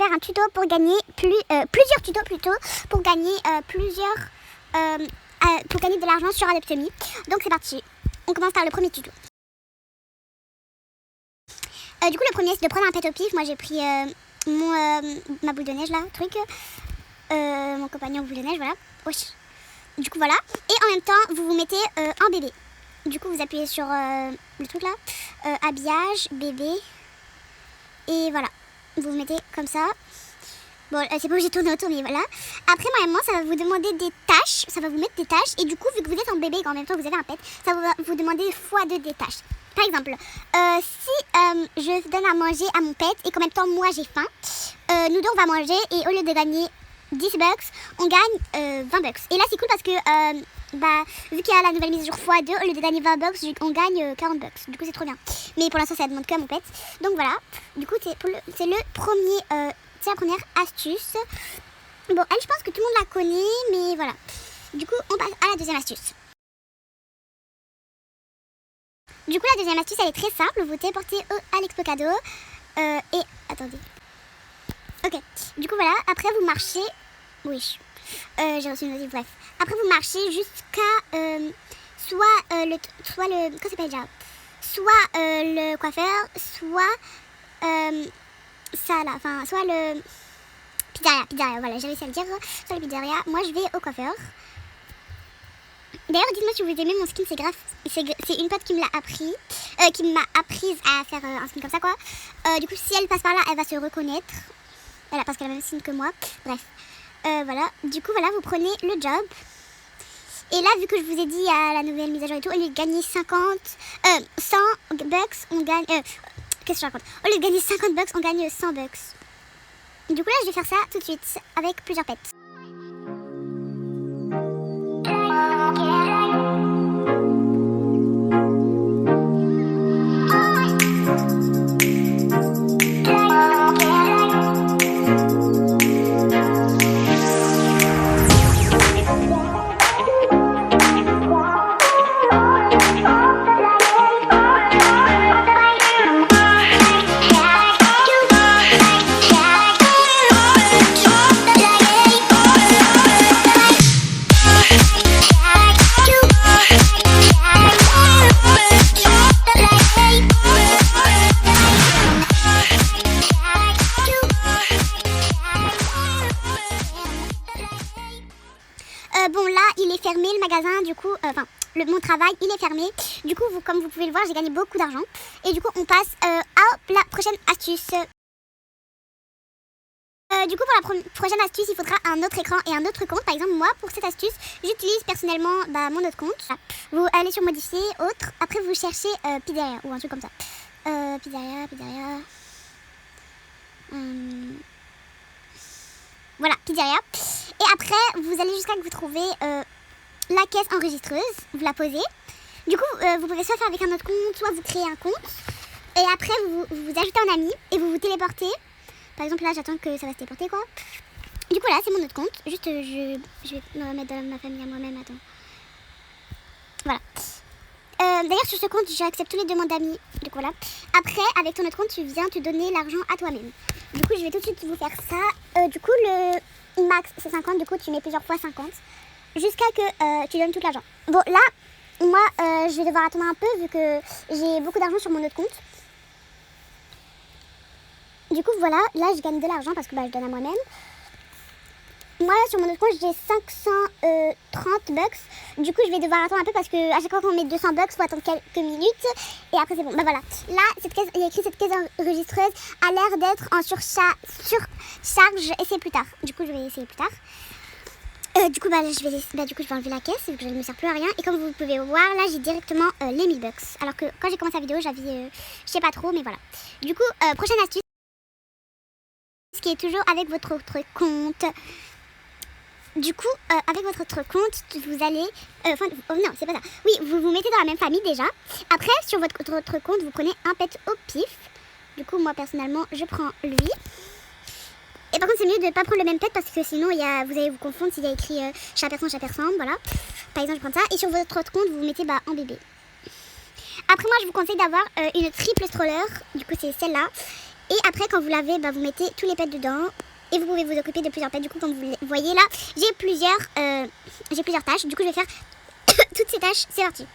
faire un tuto pour gagner plusieurs tutos plutôt pour gagner pour gagner de l'argent sur Adopt.me. Donc c'est parti. On commence par le premier tuto. Du coup le premier c'est de prendre un pet au pif. Moi j'ai pris ma boule de neige là, mon compagnon boule de neige, voilà. Wesh. Du coup voilà. Et en même temps vous vous mettez en bébé. Du coup vous appuyez sur le truc là, habillage, bébé. Et voilà. Vous vous mettez comme ça. Bon, c'est pas obligé de tourner autour, mais voilà. Après, normalement, ça va vous demander des tâches. Ça va vous mettre des tâches. Et du coup, vu que vous êtes en bébé et qu'en même temps vous avez un pet, ça va vous demander x2 des tâches. Par exemple, si je donne à manger à mon pet et qu'en même temps, moi, j'ai faim, nous deux, on va manger et au lieu de gagner 10 bucks, on gagne 20 bucks. Et là, c'est cool parce que, vu qu'il y a la nouvelle mise à jour x2, au lieu de gagner 20 bucks, on gagne 40 bucks. Du coup, c'est trop bien. Mais pour l'instant, ça demande que à mon pet. Donc voilà. Du coup, c'est le premier... c'est la première astuce. Bon, elle, je pense que tout le monde la connaît, mais voilà. Du coup, on passe à la deuxième astuce. Du coup, la deuxième astuce, elle est très simple. Vous téléportez à l'expo cadeau. Et, attendez. Ok. Du coup, voilà. Après, vous marchez. Oui. J'ai reçu une notif, bref. Après, vous marchez jusqu'à soit le... Comment ça s'appelle déjà? Soit le coiffeur, soit... ça là, enfin, soit le pizzeria, voilà, j'avais essayé de le dire, soit le pizzeria. Moi, je vais au coiffeur. D'ailleurs, dites-moi si vous aimez mon skin, c'est grave. C'est une pote qui me l'a appris, qui m'a apprise à faire un skin comme ça, quoi. Du coup, si elle passe par là, elle va se reconnaître. Voilà, parce qu'elle a le même skin que moi. Bref, voilà. Du coup, voilà, vous prenez le job. Et là, vu que je vous ai dit à la nouvelle mise à jour et tout, au lieu de gagner 100 bucks, on gagne... Qu'est-ce que je raconte? Au lieu de gagner 50 bucks, on gagne 100 bucks. Du coup là, je vais faire ça tout de suite avec plusieurs pets. Bon là il est fermé le magasin, du coup, mon travail il est fermé. Du coup comme vous pouvez le voir, j'ai gagné beaucoup d'argent. Et du coup on passe à la prochaine astuce. Du coup pour la prochaine astuce il faudra un autre écran et un autre compte. Par exemple moi pour cette astuce j'utilise personnellement mon autre compte. Vous allez sur modifier, autre, après vous cherchez pizzeria ou un truc comme ça. Pizzeria. Voilà, pizzeria. Et après, vous allez jusqu'à que vous trouvez la caisse enregistreuse, vous la posez. Du coup, vous pouvez soit faire avec un autre compte, soit vous créez un compte. Et après, vous ajoutez un ami et vous vous téléportez. Par exemple, là, j'attends que ça va se téléporter, quoi. Du coup, là, c'est mon autre compte. Juste, je vais me remettre dans ma famille à moi-même, attends. Voilà. D'ailleurs, sur ce compte, j'accepte tous les demandes d'amis. Du coup, voilà. Après, avec ton autre compte, tu viens te donner l'argent à toi-même. Du coup, je vais tout de suite vous faire ça. Du coup, le max, c'est 50. Du coup, tu mets plusieurs fois 50. Jusqu'à que tu donnes tout l'argent. Bon, là, moi, je vais devoir attendre un peu vu que j'ai beaucoup d'argent sur mon autre compte. Du coup, voilà. Là, je gagne de l'argent parce que je donne à moi-même. Moi, sur mon autre compte, j'ai 530 bucks. Du coup, je vais devoir attendre un peu parce que à chaque fois qu'on met 200 bucks, il faut attendre quelques minutes. Et après, c'est bon. Voilà. Là, il y a écrit cette caisse enregistreuse a l'air d'être en surcharge. Et c'est plus tard. Du coup, je vais essayer plus tard. Du coup, je vais enlever la caisse vu que je ne me sers plus à rien. Et comme vous pouvez voir, là, j'ai directement les 1000 bucks. Alors que quand j'ai commencé la vidéo, j'avais, je sais pas trop, mais voilà. Du coup, prochaine astuce, ce qui est toujours avec votre autre compte. Du coup, avec votre autre compte, vous allez... non, c'est pas ça. Oui, vous vous mettez dans la même famille déjà. Après, sur votre autre compte, vous prenez un pet au pif. Du coup, moi, personnellement, je prends lui. Et par contre, c'est mieux de ne pas prendre le même pet parce que sinon, vous allez vous confondre s'il y a écrit chat persan, voilà. Par exemple, je prends ça. Et sur votre autre compte, vous vous mettez en bébé. Après, moi, je vous conseille d'avoir une triple stroller. Du coup, c'est celle-là. Et après, quand vous lavez, bah, vous mettez tous les pets dedans. Et vous pouvez vous occuper de plusieurs pets. Du coup, comme vous voyez là, j'ai plusieurs tâches. Du coup, je vais faire toutes ces tâches. C'est parti.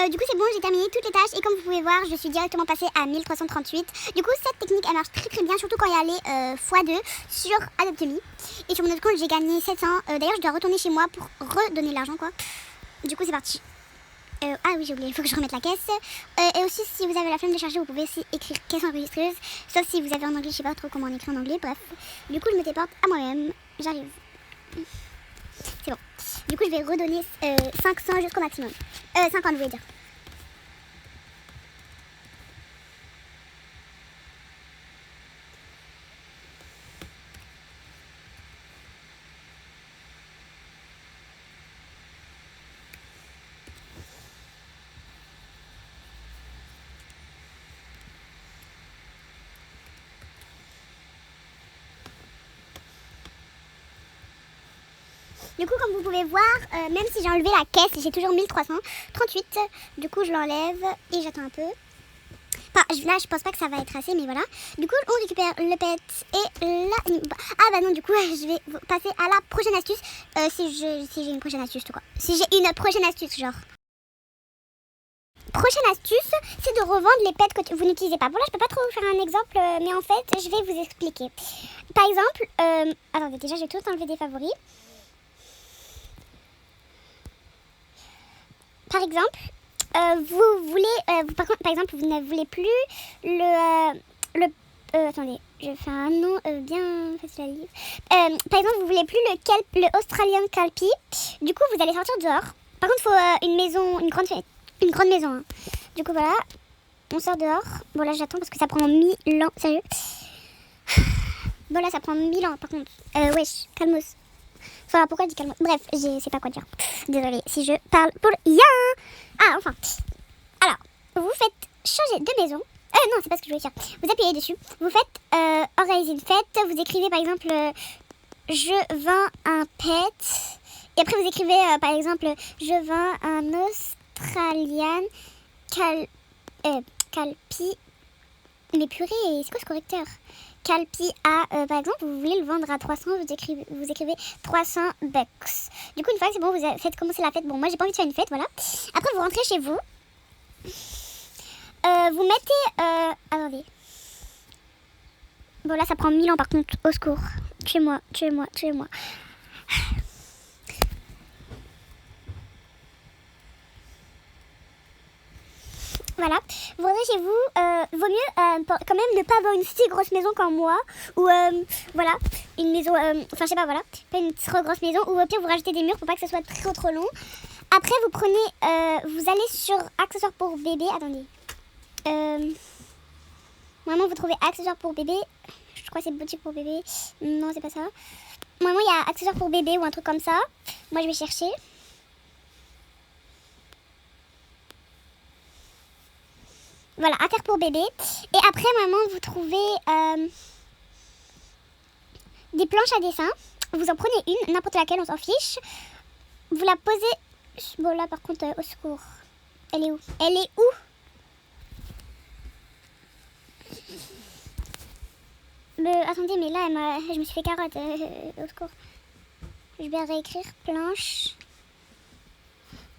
Du coup c'est bon, j'ai terminé toutes les tâches et comme vous pouvez voir, je suis directement passée à 1338. Du coup cette technique elle marche très bien, surtout quand il y a les x2 sur Adopt Me. Et sur mon autre compte j'ai gagné 700. D'ailleurs je dois retourner chez moi pour redonner l'argent quoi. Du coup c'est parti. Ah oui j'ai oublié, il faut que je remette la caisse. Et aussi si vous avez la flemme de chercher, vous pouvez aussi écrire caisse enregistreuse. Sauf si vous avez en anglais, je sais pas trop comment on écrit en anglais, bref. Du coup je me téléporte à moi-même, j'arrive. C'est bon. Du coup je vais redonner 500 jusqu'au maximum. 50 je voulais dire. Du coup, comme vous pouvez voir, même si j'ai enlevé la caisse, j'ai toujours 1338. Du coup, je l'enlève et j'attends un peu. Enfin, là, je pense pas que ça va être assez, mais voilà. Du coup, on récupère le pet et la... Ah bah non, du coup, je vais passer à la prochaine astuce. Si j'ai une prochaine astuce, tout quoi. Si j'ai une prochaine astuce, genre. Prochaine astuce, c'est de revendre les pets que vous n'utilisez pas. Bon là, je peux pas trop vous faire un exemple, mais en fait, je vais vous expliquer. Par exemple, attendez, déjà, j'ai tout enlevé des favoris. Par exemple, vous voulez, par exemple, vous ne voulez plus attendez, je fais un nom bien facile à lire. Par exemple, vous voulez plus le Australian Kelpie. Du coup, vous allez sortir dehors. Par contre, il faut une maison, une grande fenêtre, une grande maison. Hein. Du coup, voilà, on sort dehors. Bon là, j'attends parce que ça prend 1000 ans, sérieux. Bon là, ça prend 1000 ans, par contre. Wesh, calmos. Enfin, pourquoi je dis calme? Bref, je sais pas quoi dire. Désolée si je parle pour rien. Ah, enfin. Alors, vous faites changer de maison. Non, c'est pas ce que je voulais dire. Vous appuyez dessus. Vous faites organiser une fête. Vous écrivez par exemple je vends un pet. Et après, vous écrivez par exemple je vends un Australian Kelpie. Mais purée, c'est quoi ce correcteur? Kelpie à, par exemple, vous voulez le vendre à 300, vous écrivez 300 bucks. Du coup, une fois que c'est bon, vous faites commencer la fête. Bon, moi, j'ai pas envie de faire une fête, voilà. Après, vous rentrez chez vous. Vous mettez... attendez. Bon, là, ça prend 1000 ans, par contre. Au secours. Tuez-moi, tuez-moi, tuez-moi. Voilà, vous rentrez chez vous, vaut mieux quand même ne pas avoir une si grosse maison comme moi, ou voilà, une maison, enfin je sais pas, voilà, pas une trop grosse maison, ou au pire vous rajoutez des murs pour pas que ce soit trop long. Après vous prenez, vous allez sur accessoires pour bébé, attendez, normalement vous trouvez accessoires pour bébé, je crois que c'est boutique pour bébé, non c'est pas ça, normalement il y a accessoires pour bébé ou un truc comme ça, moi je vais chercher. Voilà, affaire pour bébé. Et après, maman, vous trouvez des planches à dessin. Vous en prenez une, n'importe laquelle, on s'en fiche. Vous la posez... Bon, là, par contre, au secours. Elle est où? Elle est où? Attendez, mais là, je me suis fait carotte. Au secours. Je vais réécrire planche.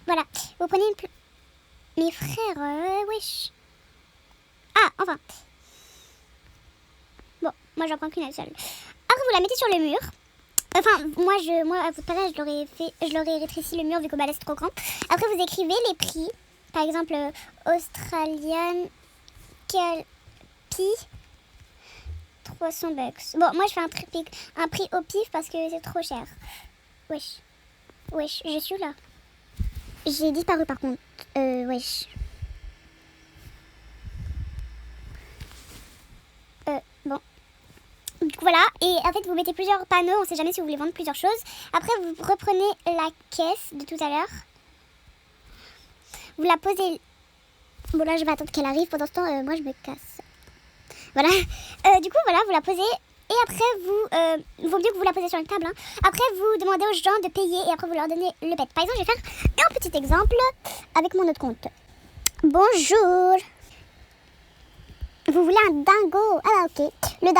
Voilà. Vous prenez une mes frères, wesh. Ah, enfin. Bon, moi, j'en prends qu'une seule. Après, vous la mettez sur le mur. Enfin, moi, à votre place, je l'aurais rétréci le mur vu que bah, là, c'est trop grand. Après, vous écrivez les prix. Par exemple, Australian Kelpie 300 bucks. Bon, moi, je fais un prix au pif parce que c'est trop cher. Wesh. Wesh, je suis là. J'ai disparu par contre. Wesh. Bon. Du coup, voilà. Et en fait, vous mettez plusieurs panneaux. On sait jamais si vous voulez vendre plusieurs choses. Après, vous reprenez la caisse de tout à l'heure. Vous la posez. Bon, là, je vais attendre qu'elle arrive. Pendant ce temps, moi, je me casse. Voilà. Du coup, voilà, vous la posez. Et après, vaut mieux que vous la posez sur une table. Hein. Après, vous demandez aux gens de payer et après, vous leur donnez le pet. Par exemple, je vais faire un petit exemple avec mon autre compte. Bonjour. Vous voulez un dingo? Ah, ok. Le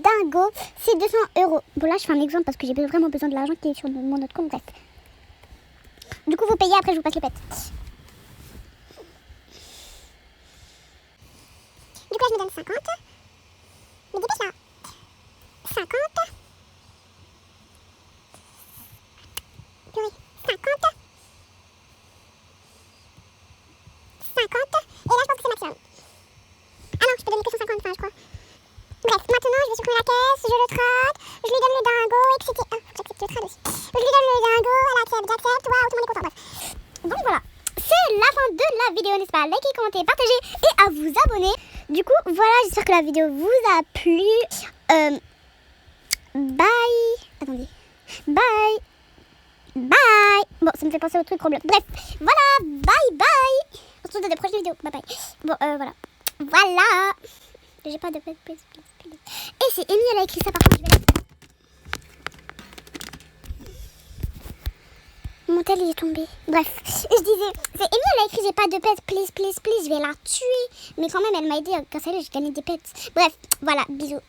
dingo, c'est 200 €. Bon, là, je fais un exemple parce que j'ai vraiment besoin de l'argent qui est sur mon autre compte. Bref. Du coup, vous payez, après, je vous passe le pet. Du coup, là, je me donne 50. Mais dépêche là. 50. Oui, 50. 50. Et là, je pense que c'est maximum. Ah non, je peux donner que 150, enfin, je crois. Bref, maintenant, je vais supprimer la caisse, je le trade, je lui donne le dingo, etc. Ah, j'accepte le trade aussi. Je lui donne le dingo, elle accepte, j'accepte, waouh, tout le monde est content, bref. Donc voilà, c'est la fin de la vidéo, n'est-ce pas? Likez, commentez, partagez et à vous abonner. Du coup, voilà, j'espère que la vidéo vous a plu. Bye. Attendez. Bye. Bye. Bon, ça me fait penser au truc problème. Bref, voilà, bye bye. On se retrouve dans des prochaines vidéos. Bye bye. Bon, voilà. Voilà. J'ai pas de... Et c'est Amy, elle a écrit ça, par contre, je vais la... Mon tel, il est tombé. Bref, je disais, c'est Amy, elle a écrit, j'ai pas de pets, please, please, please, je vais la tuer. Mais quand même, elle m'a aidé, grâce à elle, j'ai gagné des pets. Bref, voilà, bisous.